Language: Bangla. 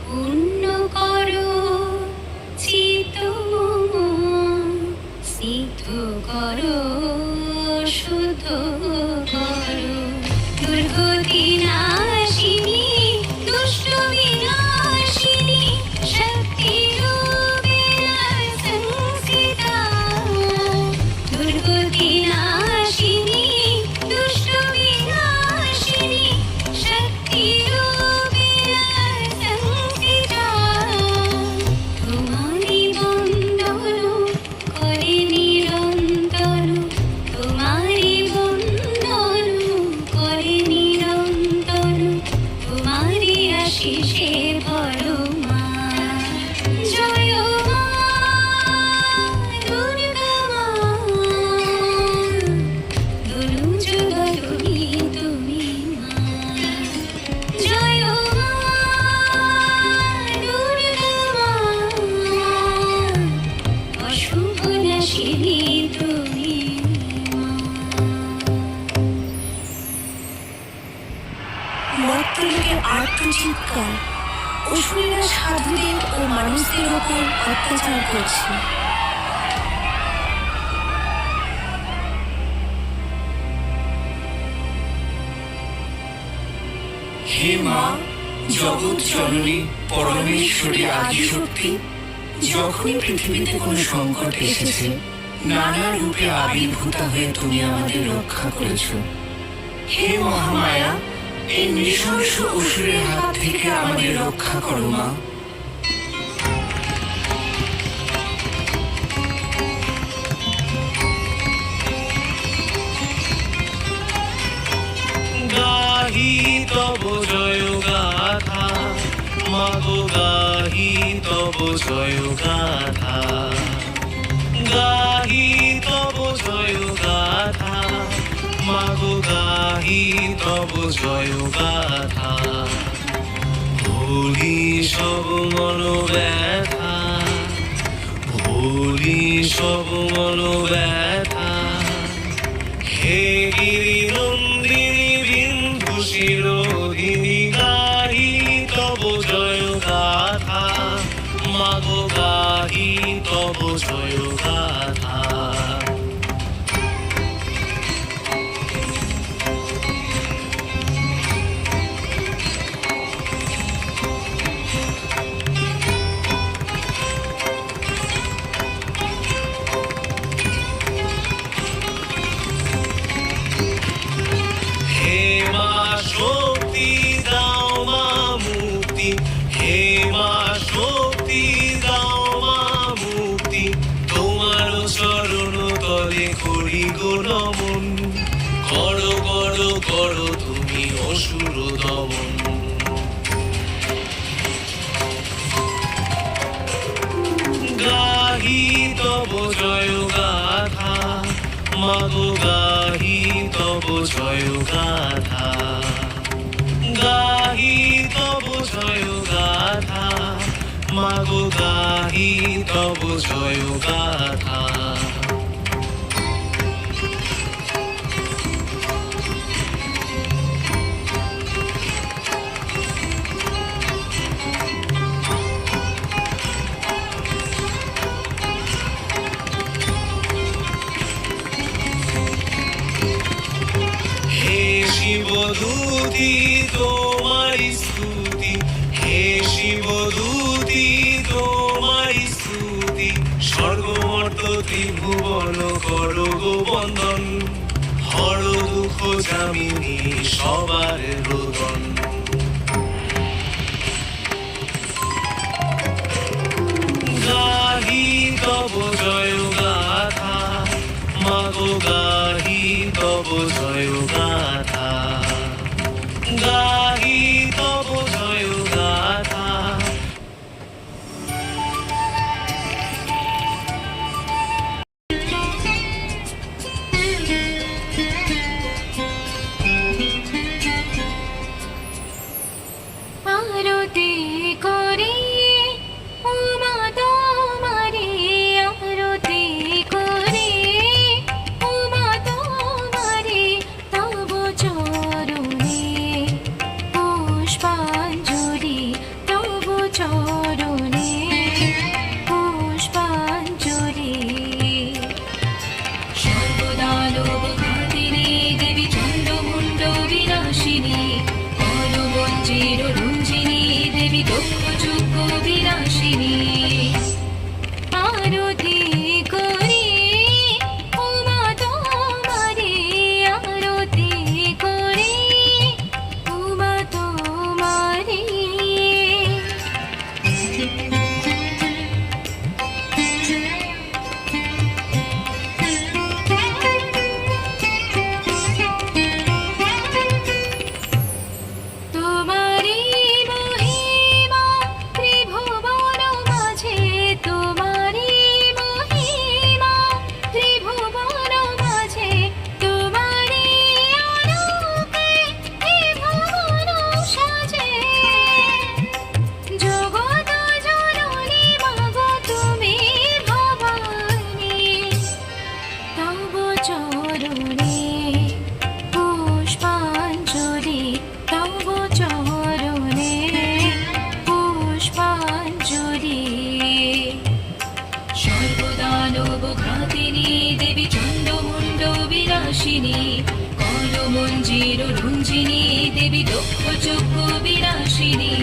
পূর্ণ করো চিত সিদ্ধ করো শুদ্ধ করো দুর্গতি নাশিনী দুষ্ট বিনাশিনী শক্তি রূপেণ সংস্থিতা দুর্গতি নাশিনী দুষ্ট বিনাশিনী শক্তি রূপেণ সংস্থিতা তোমারি বন্দন করে নিরন্তর তোমারি বন্দন করে নিরন্তর তোমারি আশিসে ভরো মা জয় মা দুর্গা মা দুরু জগদম্বী তুমি মা জয় মা দুর্গা মা অশুভ নাশিনী তুমি মা। মর্তলোকের আর্তচিৎকার অসুরেরা সাধুদের ও মানুষদের ওপর অত্যাচার করছে। হে মা জগৎ জননী পরমেশ্বরী আদিশক্তি, যখনই পৃথিবীতে কোনো সংকট এসেছে নানা রূপে আবির্ভূতা হয়ে তুমি আমাদের রক্ষা করেছ। হে মহামায়া, এই নৃশংস অসুরের হাত থেকে আমাদের রক্ষা করো মা। গাহি তব জয় গাথা মাগো গাহি তব জয় গাথা গাহি তব জয় গাথা মাগো গাহি তব জয় গাথা ভুলি সব মন ব্যথা ভুলি সব মন ব্যথা হে গিরি নন্দিনী বিন্দু শিরোধিনী গাহি তব জয় গাথা মাগো গাহি তব জয় গাথা হে মা শক্তি দাও মা মুক্তি হে মা শক্তি দাও মা মুক্তি তোমার চরণ তলে করি গো নমন করো করো করো তুমি অসুর দমন গাহি তব জয় গাথা মাগো গাহি তব জয় গাথা গাহি তব জয় গাথা মাগো গাহি তব জয় গাথা হে শিবদূতি তোমার স্তুতি হে শিবদূতি তোমার স্তুতি স্বর্গমর্ত চরণে পুষ্পাঞ্জলি সর্বদানবঘাতিনী দেবী চন্দ্রমুণ্ড বিনাশিনী কলমঞ্জির রঞ্জিনী দেবী দক্ষযজ্ঞ বিনাশিনী আরতি করি উমা তোমারি আরতি করি উমা তোমারি তোমারি মহিমা ত্রিভুবন মাঝে তোমারি মহিমা ত্রিভুবন মাঝে তোমারি আলোকে ত্রিভুবন সাজে জগৎ জননী মাগো তুমি ভবানী তব চরণে পুষ্পাঞ্জলি তব চরণে পুষ্পাঞ্জলি সর্বদানবঘাতিনী দেবী চন্দ্রমুণ্ড বিনাশিনী কলমঞ্জির রঞ্জিনী দেবী দক্ষযজ্ঞ বিনাশিনী